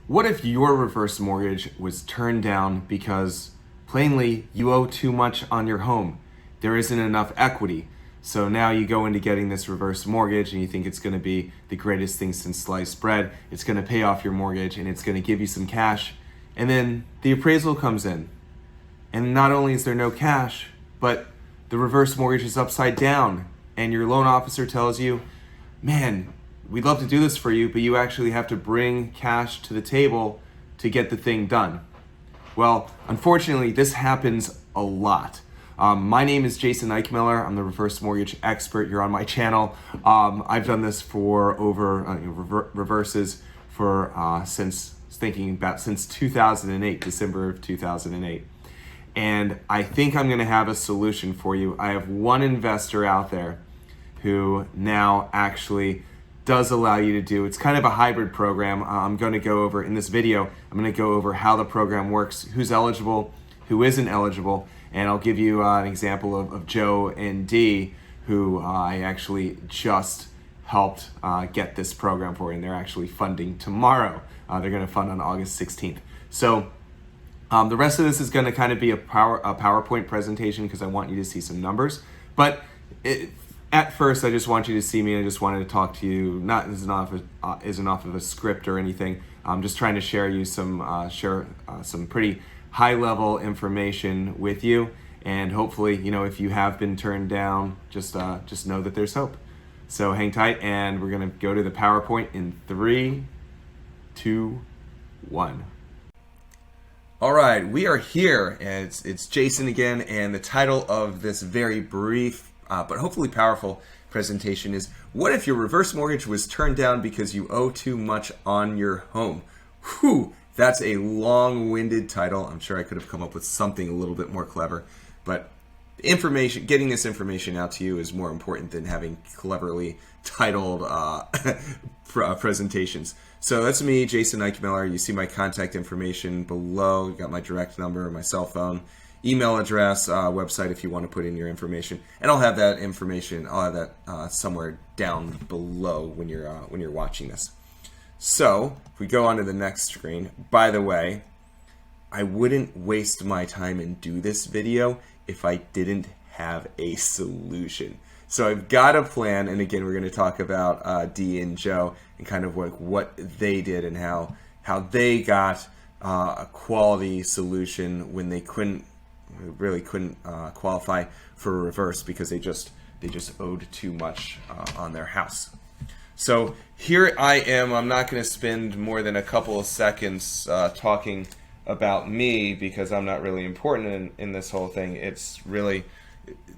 What if your reverse mortgage was turned down because plainly you owe too much on your home? There isn't enough equity. So now you go into getting this reverse mortgage and you think it's going to be the greatest thing since sliced bread. It's going to pay off your mortgage and it's going to give you some cash. And then the appraisal comes in. And not only is there no cash, but the reverse mortgage is upside down. And your loan officer tells you, man, we'd love to do this for you, but you actually have to bring cash to the table to get the thing done. Well, unfortunately, this happens a lot. My name is Jason Eichmiller. I'm the reverse mortgage expert. You're on my channel. I've done this for over reverses for since 2008, December of 2008. And I think I'm going to have a solution for you. I have one investor out there who now actually does allow you to do, it's kind of a hybrid program. I'm going to go over, in this video, I'm going to go over how the program works, who's eligible, who isn't eligible, and I'll give you an example of Joe and Dee, who I actually just helped get this program for, and they're actually funding tomorrow. They're going to fund on August 16th. So the rest of this is going to kind of be a PowerPoint presentation because I want you to see some numbers. But at first, I just want you to see me. I just wanted to talk to you, not as an off of a script or anything. I'm just trying to share you some pretty high-level information with you, and hopefully, if you have been turned down, just know that there's hope. So hang tight, and we're gonna go to the PowerPoint in 3, 2, 1. All right, we are here, and it's Jason again, and the title of this very brief but hopefully powerful presentation is, what if your reverse mortgage was turned down because you owe too much on your home? Whew, that's a long-winded title. I'm sure I could have come up with something a little bit more clever, but getting this information out to you is more important than having cleverly titled presentations. So that's me, Jason Eichmiller. You see my contact information below. You got my direct number, my cell phone, email address, website if you want to put in your information, and I'll have that information. I'll have that somewhere down below when you're watching this. So if we go on to the next screen, by the way, I wouldn't waste my time and do this video if I didn't have a solution. So I've got a plan, and again, we're going to talk about Dee and Joe and kind of what they did and how they got a quality solution when they really couldn't qualify for a reverse because they just owed too much on their house. So here I am. I'm not going to spend more than a couple of seconds talking about me because I'm not really important in this whole thing. It's really,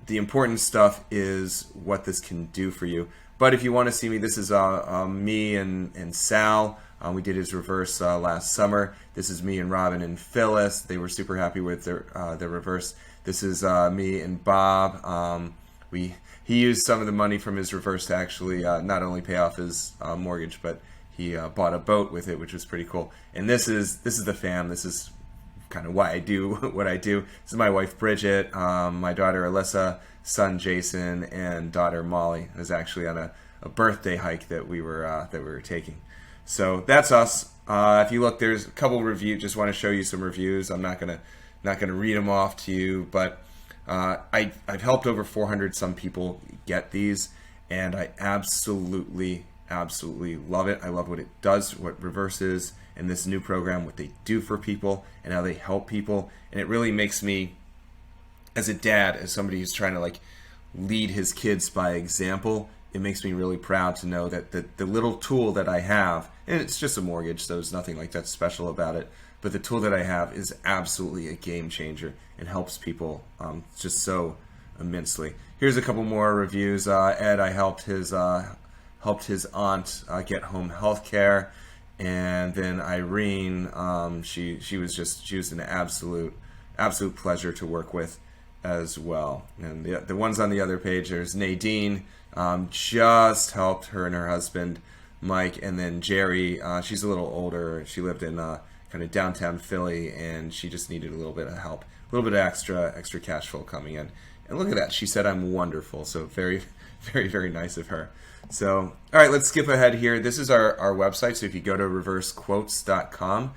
the important stuff is what this can do for you. But if you want to see me, this is me and Sal. We did his reverse last summer. This is me and Robin and Phyllis. They were super happy with their reverse. This is me and Bob. He used some of the money from his reverse to actually not only pay off his mortgage, but he bought a boat with it, which was pretty cool. And this is the fam. This is kind of why I do what I do. This is my wife Bridget, my daughter Alyssa, son Jason, and daughter Molly. It was actually on a birthday hike that we were taking. So that's us. If you look, there's a couple reviews. Just want to show you some reviews. I'm not gonna read them off to you, but I've helped over 400 some people get these, and I absolutely love it. I love what it does, what reverse is, and this new program, what they do for people, and how they help people. And it really makes me, as a dad, as somebody who's trying to lead his kids by example, it makes me really proud to know that the little tool that I have, and it's just a mortgage, so there's nothing like that special about it, but the tool that I have is absolutely a game changer and helps people just so immensely. Here's a couple more reviews. Ed, I helped his aunt get home health care, and then Irene, she was an absolute pleasure to work with as well. And the ones on the other page, there's Nadine, just helped her and her husband Mike, and then Jerry, she's a little older. She lived in kind of downtown Philly, and she just needed a little bit of help, a little bit of extra cash flow coming in. And look at that, she said I'm wonderful. So very very, very nice of her. So, all right, let's skip ahead here. This is our website. So if you go to reversequotes.com,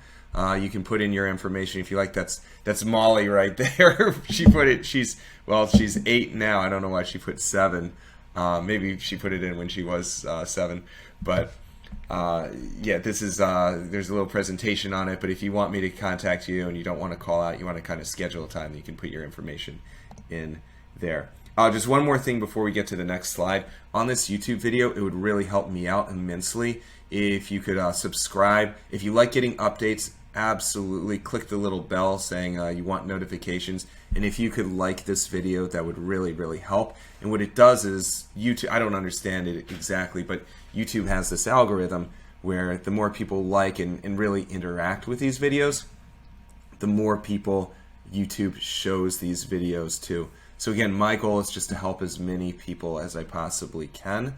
you can put in your information if you like. That's Molly right there. She put it. She's 8 now. I don't know why she put 7. Maybe she put it in when she was 7. But yeah, this is there's a little presentation on it. But if you want me to contact you and you don't want to call out, you want to kind of schedule a time, you can put your information in there. Just one more thing before we get to the next slide. On this YouTube video, it would really help me out immensely if you could subscribe. If you like getting updates, absolutely click the little bell saying you want notifications. And if you could like this video, that would really, really help. And what it does is YouTube, I don't understand it exactly, but YouTube has this algorithm where the more people like and really interact with these videos, the more people YouTube shows these videos to. So again, my goal is just to help as many people as I possibly can.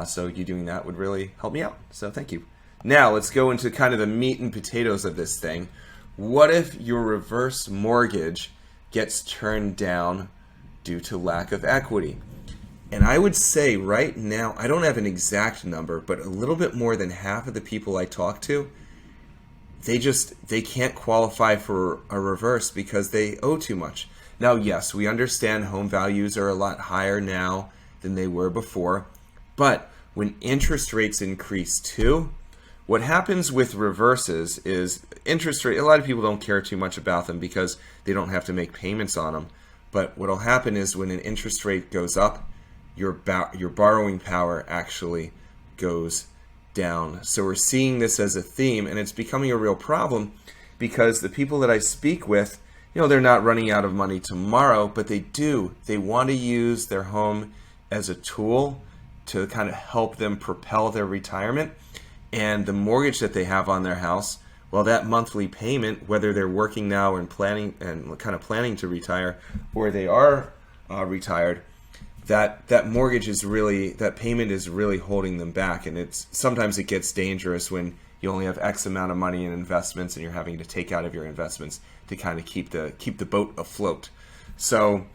So you doing that would really help me out. So thank you. Now let's go into kind of the meat and potatoes of this thing. What if your reverse mortgage gets turned down due to lack of equity? And I would say right now, I don't have an exact number, but a little bit more than half of the people I talk to, they can't qualify for a reverse because they owe too much. Now, yes, we understand home values are a lot higher now than they were before, but when interest rates increase too, what happens with reverses is interest rate, a lot of people don't care too much about them because they don't have to make payments on them. But what will happen is when an interest rate goes up, your borrowing power actually goes down. So we're seeing this as a theme, and it's becoming a real problem because the people that I speak with, they're not running out of money tomorrow, but they want to use their home as a tool to kind of help them propel their retirement. And the mortgage that they have on their house, well, that monthly payment, whether they're working now and planning to retire, or they are retired, that mortgage is really, that payment is really holding them back. And sometimes it gets dangerous when you only have X amount of money in investments and you're having to take out of your investments to kind of keep the boat afloat. So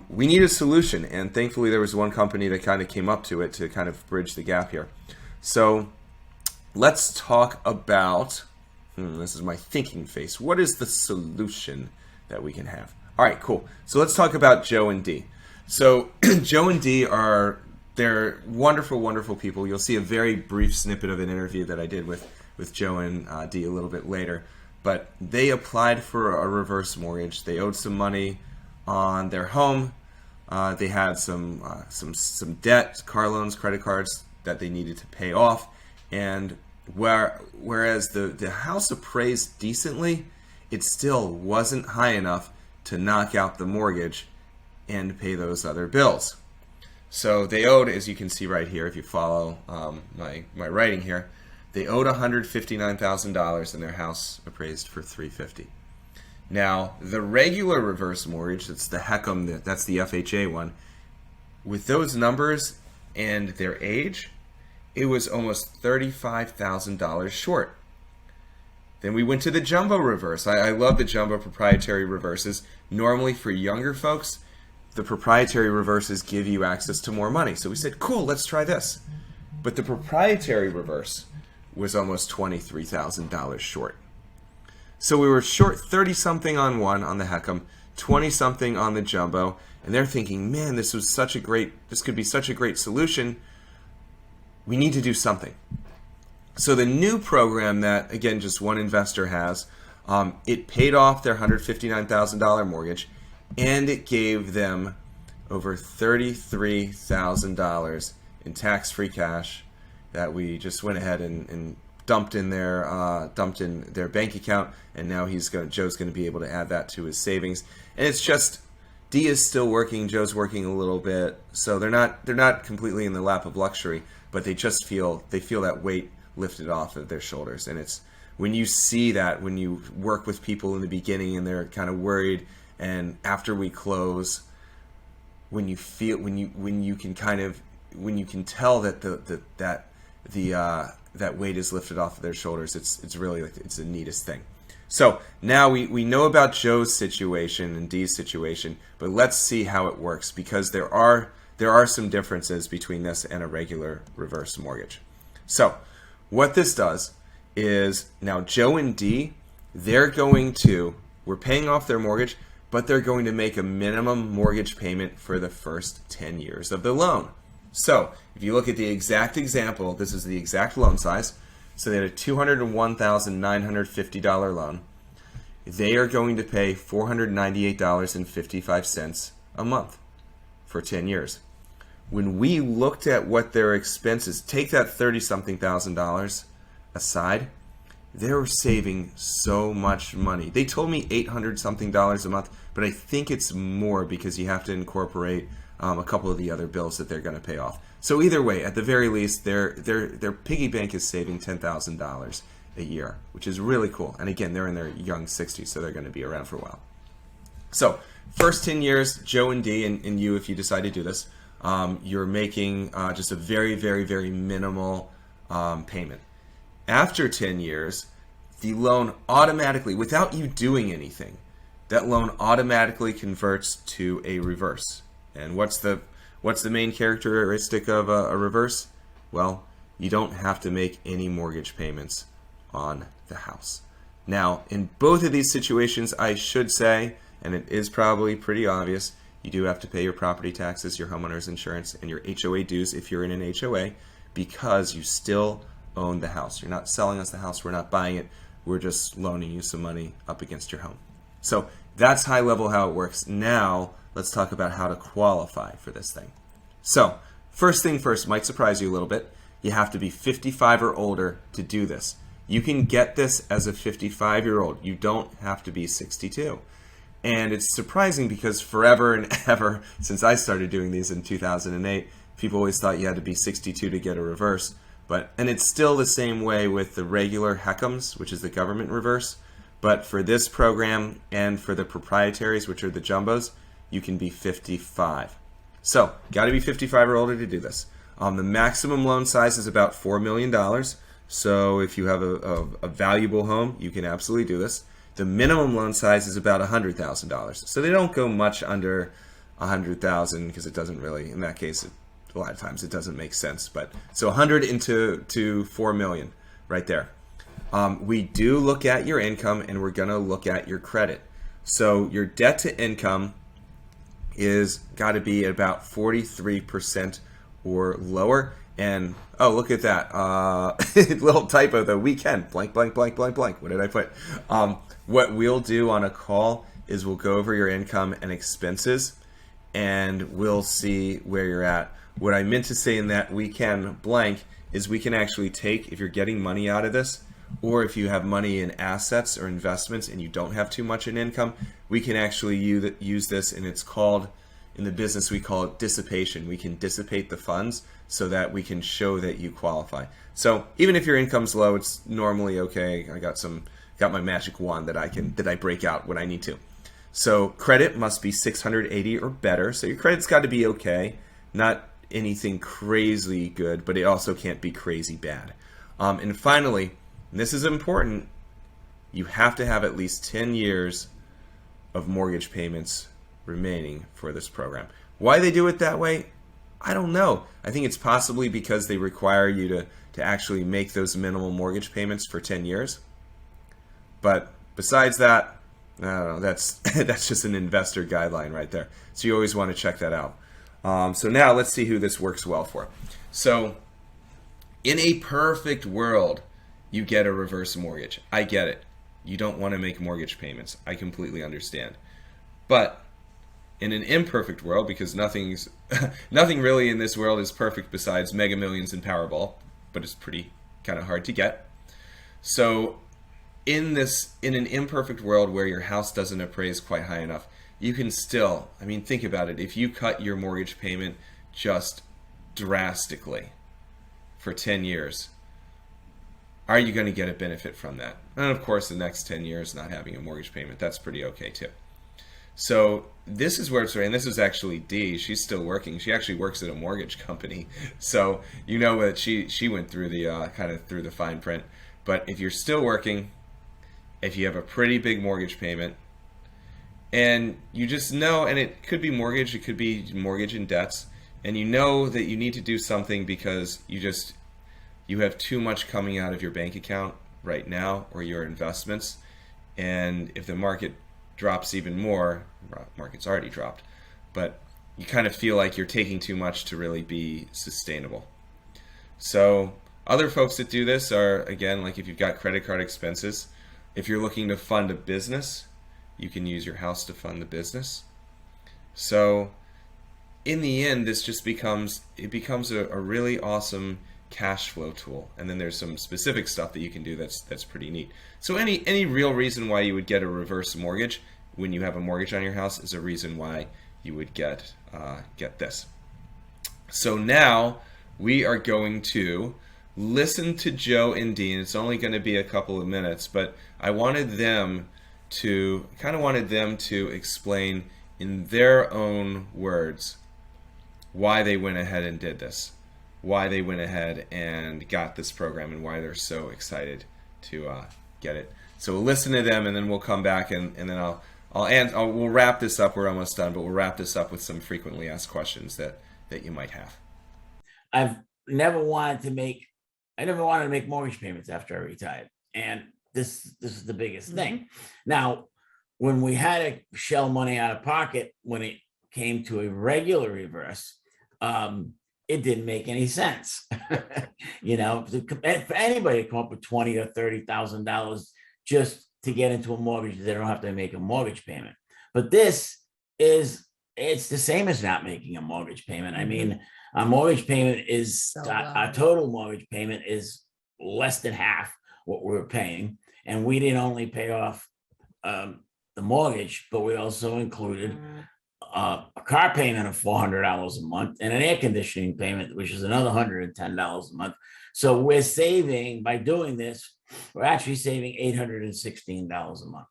we need a solution, and thankfully there was one company that kind of came up to it to kind of bridge the gap here. So let's talk about, this is my thinking face, what is the solution that we can have? All right, cool. So let's talk about Joe and Dee. So Joe and Dee they're wonderful, wonderful people. You'll see a very brief snippet of an interview that I did with Joe and Dee a little bit later. But they applied for a reverse mortgage. They owed some money on their home. They had some debt, car loans, credit cards that they needed to pay off. And whereas the house appraised decently, it still wasn't high enough to knock out the mortgage and pay those other bills. So they owed, as you can see right here, if you follow my writing here, they owed $159,000 and their house appraised for $350,000. Now, the regular reverse mortgage, that's the HECM, that's the FHA one, with those numbers and their age, it was almost $35,000 short. Then we went to the jumbo reverse. I love the jumbo proprietary reverses. Normally for younger folks, the proprietary reverses give you access to more money. So we said, cool, let's try this. But the proprietary reverse was almost $23,000 short. So we were short 30-something on one, on the HECM, 20-something on the jumbo, and they're thinking, man, this could be such a great solution. We need to do something. So the new program that, again, just one investor has, it paid off their $159,000 mortgage, and it gave them over $33,000 in tax-free cash that we just went ahead and dumped in their bank account, and now Joe's going to be able to add that to his savings. And it's just, Dee is still working, Joe's working a little bit, so they're not completely in the lap of luxury, but they feel that weight lifted off of their shoulders. And it's when you see that, when you work with people in the beginning and they're kind of worried, and after we close, when you can tell that that weight is lifted off of their shoulders, it's really it's the neatest thing. So now we know about Joe's situation and Dee's situation, but let's see how it works, because there are there are some differences between this and a regular reverse mortgage. So what this does is, now Joe and Dee, we're paying off their mortgage, but they're going to make a minimum mortgage payment for the first 10 years of the loan. So if you look at the exact example, this is the exact loan size. So they had a $201,950 loan. They are going to pay $498.55 a month for 10 years. When we looked at what their expenses, take that $30-something thousand aside, they were saving so much money. They told me $800-something a month, but I think it's more because you have to incorporate a couple of the other bills that they're going to pay off. So either way, at the very least, their piggy bank is saving $10,000 a year, which is really cool. And again, they're in their young 60s, so they're going to be around for a while. So first 10 years, Joe and Dee, and you, if you decide to do this, you're making just a very, very, very minimal payment. After 10 years, the loan automatically, without you doing anything, that loan automatically converts to a reverse. And what's the main characteristic of a reverse? Well, you don't have to make any mortgage payments on the house. Now, in both of these situations, I should say, and it is probably pretty obvious, you do have to pay your property taxes, your homeowner's insurance, and your HOA dues if you're in an HOA, because you still own the house. You're not selling us the house. We're not buying it. We're just loaning you some money up against your home. So that's high level how it works. Now, let's talk about how to qualify for this thing. So first thing first, might surprise you a little bit. You have to be 55 or older to do this. You can get this as a 55-year-old. You don't have to be 62. And it's surprising because forever and ever, since I started doing these in 2008, people always thought you had to be 62 to get a reverse. And it's still the same way with the regular HECMs, which is the government reverse. But for this program and for the proprietaries, which are the jumbos, you can be 55. So, got to be 55 or older to do this. The maximum loan size is about $4 million. So if you have a valuable home, you can absolutely do this. The minimum loan size is about $100,000. So they don't go much under $100,000 because it doesn't really, in that case, a lot of times it doesn't make sense. But so 100 into $4 million right there. We do look at your income, and we're going to look at your credit. So your debt to income is got to be about 43% or lower. And oh, look at that little typo though. We can blank blank blank blank blank. What did I put? What we'll do on a call is we'll go over your income and expenses, and we'll see where you're at. What I meant to say in that we can blank is we can actually take, if you're getting money out of this, or if you have money in assets or investments and you don't have too much in income, we can actually use this, and it's called, in the business we call it dissipation. We can dissipate the funds so that we can show that you qualify. So even if your income's low, it's normally okay. I got my magic wand that I break out when I need to. So credit must be 680 or better. So your credit's got to be okay, not anything crazy good, but it also can't be crazy bad. And finally, and this is important, you have to have at least 10 years of mortgage payments remaining for this program. Why they do it that way, I don't know. I think it's possibly because they require you to actually make those minimal mortgage payments for 10 years. But besides that, I don't know, that's just an investor guideline right there. So you always want to check that out. So now let's see who this works well for. So in a perfect world, you get a reverse mortgage. I get it. You don't want to make mortgage payments. I completely understand. But in an imperfect world, because nothing really in this world is perfect besides Mega Millions and Powerball, but it's pretty kind of hard to get. So in an imperfect world where your house doesn't appraise quite high enough, you can still, I mean, think about it. If you cut your mortgage payment just drastically for 10 years, are you going to get a benefit from that? And of course, the next 10 years not having a mortgage payment, that's pretty okay too. So this is where it's right, and this is actually Dee. She's still working. She actually works at a mortgage company. So you know that she went through the kind of through the fine print. But if you're still working, if you have a pretty big mortgage payment, and you just know, and it could be mortgage, it could be mortgage and debts, and you know that you need to do something because you have too much coming out of your bank account right now or your investments, and if the market drops even more, market's already dropped, but you kind of feel like you're taking too much to really be sustainable. So other folks that do this are, again, like if you've got credit card expenses, if you're looking to fund a business, you can use your house to fund the business. So in the end, this just becomes a really awesome cash flow tool. And then there's some specific stuff that you can do that's pretty neat. So any real reason why you would get a reverse mortgage when you have a mortgage on your house is a reason why you would get this. So now we are going to listen to Joe and Dee, and it's only going to be a couple of minutes, but I wanted them to explain in their own words why they went ahead and did this, why they went ahead and got this program, and why they're so excited to get it. So we'll listen to them, and then we'll come back, and then we'll wrap this up. We're almost done, but we'll wrap this up with some frequently asked questions that you might have. I never wanted to make mortgage payments after I retired, and this is the biggest thing. Now, when we had to shell money out of pocket when it came to a regular reverse, it didn't make any sense. For anybody to come up with $20,000 or $30,000 just to get into a mortgage, they don't have to make a mortgage payment. But it's the same as not making a mortgage payment. I mean, our mortgage payment is our total mortgage payment is less than half what we're paying, and we didn't only pay off the mortgage, but we also included a car payment of $400 a month and an air conditioning payment, which is another $110 a month. So we're saving, by doing this, we're actually saving $816 a month.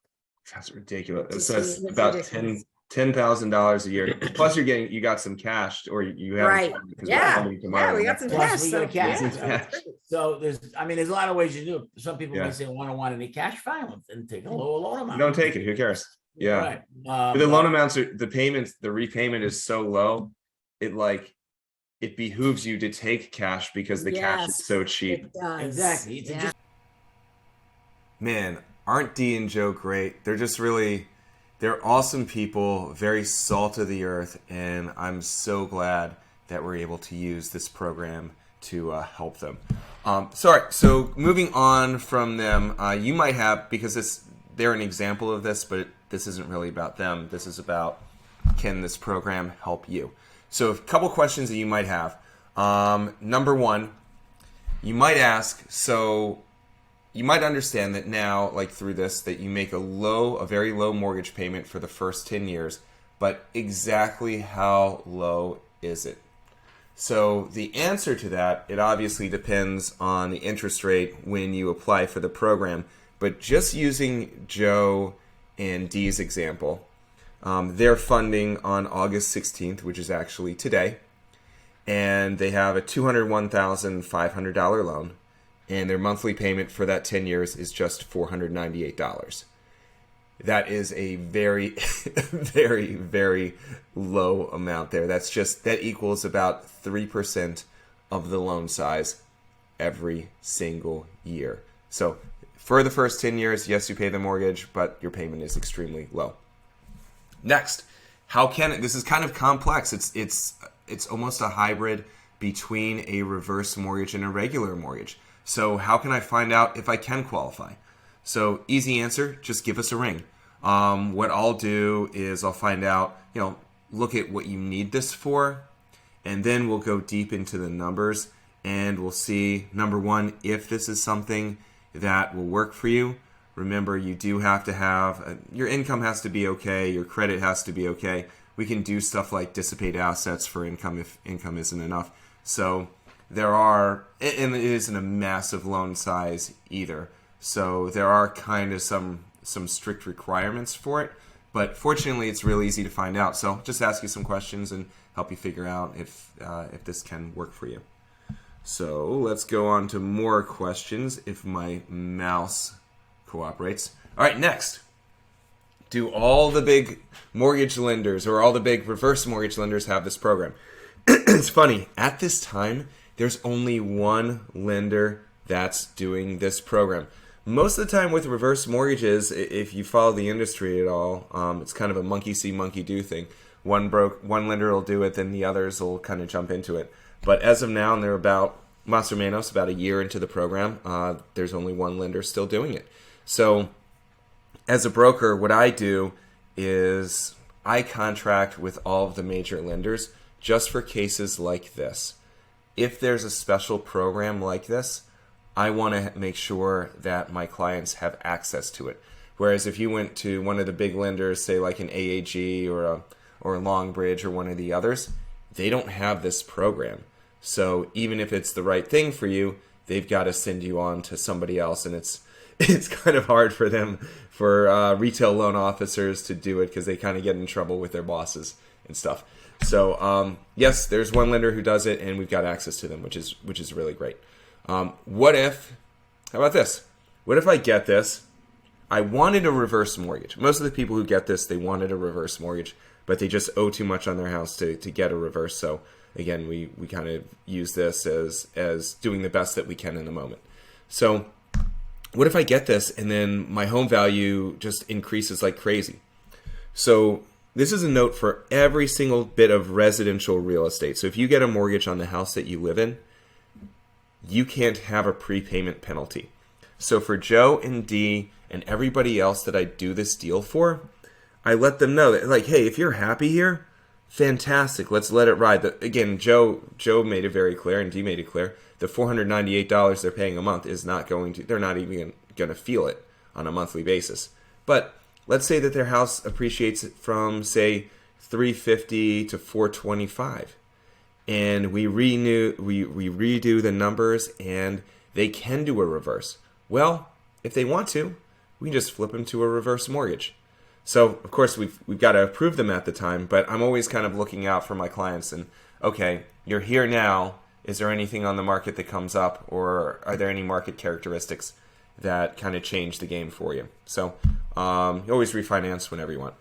That's ridiculous. So it's about $10,000 a year. Plus, you got some cash, or you have right. Yeah, we got some cash. So there's a lot of ways you do it. Some people may say, "I don't want any cash." Fine, then take a lower loan amount. Don't take it. Who cares? Yeah. Right. But the loan amounts the repayment is so low, it behooves you to take cash because the cash is so cheap. It does. Exactly. Man, aren't Dee and Joe great? They're awesome people, very salt of the earth, and I'm so glad that we're able to use this program to help them. So moving on from them, you might have, because they're an example of this, but this isn't really about them. This is about, can this program help you? So a couple questions that you might have. Number one, you might ask, so you might understand that now, like through this, that you make a very low mortgage payment for the first 10 years, but exactly how low is it? So the answer to that, it obviously depends on the interest rate when you apply for the program, but just using Joe and Dee's example, they're funding on August 16th, which is actually today, and they have a $201,500 loan. And their monthly payment for that 10 years is just $498. That is a very, very, very low amount there. That equals about 3% of the loan size every single year. So for the first 10 years, yes, you pay the mortgage, but your payment is extremely low. Next, this is kind of complex. It's almost a hybrid between a reverse mortgage and a regular mortgage. So how can I find out if I can qualify? So easy answer, just give us a ring. What I'll do is I'll find out, look at what you need this for, and then we'll go deep into the numbers and we'll see, number one, if this is something that will work for you. Remember, you do have to have, your income has to be okay, your credit has to be okay. We can do stuff like dissipate assets for income if income isn't enough. So and it isn't a massive loan size either. So there are kind of some strict requirements for it, but fortunately it's really easy to find out. So just ask you some questions and help you figure out if this can work for you. So let's go on to more questions if my mouse cooperates. All right, next. Do all the big mortgage lenders or all the big reverse mortgage lenders have this program? it's funny. At this time, there's only one lender that's doing this program. Most of the time with reverse mortgages, if you follow the industry at all, it's kind of a monkey see, monkey do thing. One lender will do it, then the others will kind of jump into it. But as of now, and they're about, mas o menos, about a year into the program, there's only one lender still doing it. So as a broker, what I do is I contract with all of the major lenders just for cases like this. If there's a special program like this, I want to make sure that my clients have access to it. Whereas if you went to one of the big lenders, say like an AAG or a Longbridge or one of the others, they don't have this program. So even if it's the right thing for you, they've got to send you on to somebody else, and it's kind of hard for them, for retail loan officers to do it because they kind of get in trouble with their bosses and stuff. So yes, there's one lender who does it, and we've got access to them, which is really great. How about this? What if I get this? I wanted a reverse mortgage. Most of the people who get this, they wanted a reverse mortgage, but they just owe too much on their house to get a reverse. So again, we kind of use this as doing the best that we can in the moment. So what if I get this and then my home value just increases like crazy? So this is a note for every single bit of residential real estate. So if you get a mortgage on the house that you live in, you can't have a prepayment penalty. So for Joe and Dee and everybody else that I do this deal for, I let them know that, like, hey, if you're happy here, fantastic, let's let it ride. Again, Joe made it very clear, and Dee made it clear, the $498 they're paying a month is not going to, they're not even going to feel it on a monthly basis. But let's say that their house appreciates from, say, $350 to $425. And we redo the numbers, and they can do a reverse. Well, if they want to, we can just flip them to a reverse mortgage. So, of course, we've got to approve them at the time, but I'm always kind of looking out for my clients and, okay, you're here now. Is there anything on the market that comes up, or are there any market characteristics that kind of change the game for you? So you always refinance whenever you want.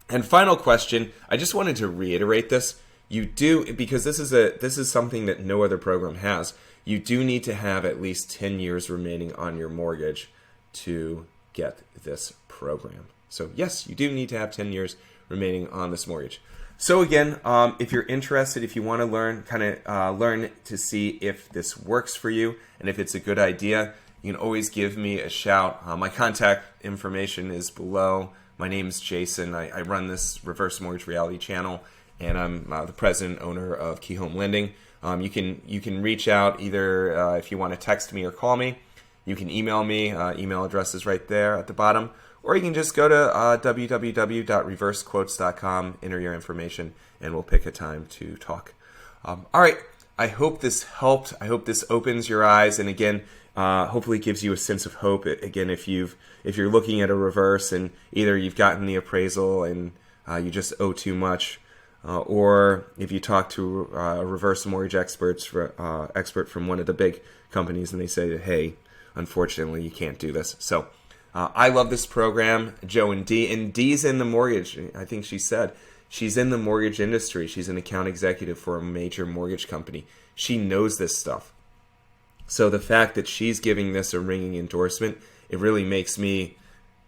And final question, I just wanted to reiterate this. You do, because this is something that no other program has, you do need to have at least 10 years remaining on your mortgage to get this program. So yes, you do need to have 10 years remaining on this mortgage. So again, if you're interested, if you want to learn to see if this works for you and if it's a good idea, you can always give me a shout. My contact information is below. My name is Jason. I run this reverse mortgage reality channel, and I'm the president owner of Key Home Lending. You can reach out either if you want to text me or call me. You can email me. Email address is right there at the bottom. Or you can just go to www.reversequotes.com, enter your information, and we'll pick a time to talk. All right. I hope this helped. I hope this opens your eyes, and again, hopefully gives you a sense of hope. Again, if you're looking at a reverse and either you've gotten the appraisal and you just owe too much, or if you talk to a reverse mortgage expert from one of the big companies and they say, hey, unfortunately, you can't do this. So I love this program, Joe and Dee. And Dee's in the mortgage. I think she said she's in the mortgage industry. She's an account executive for a major mortgage company. She knows this stuff. So the fact that she's giving this a ringing endorsement, it really makes me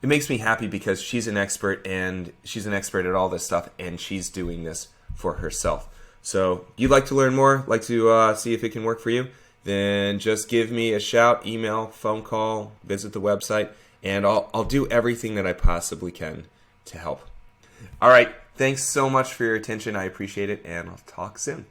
happy because she's an expert, and she's an expert at all this stuff, and she's doing this for herself. So if you'd like to learn more, like to see if it can work for you, then just give me a shout, email, phone call, visit the website, and I'll do everything that I possibly can to help. All right. Thanks so much for your attention. I appreciate it, and I'll talk soon.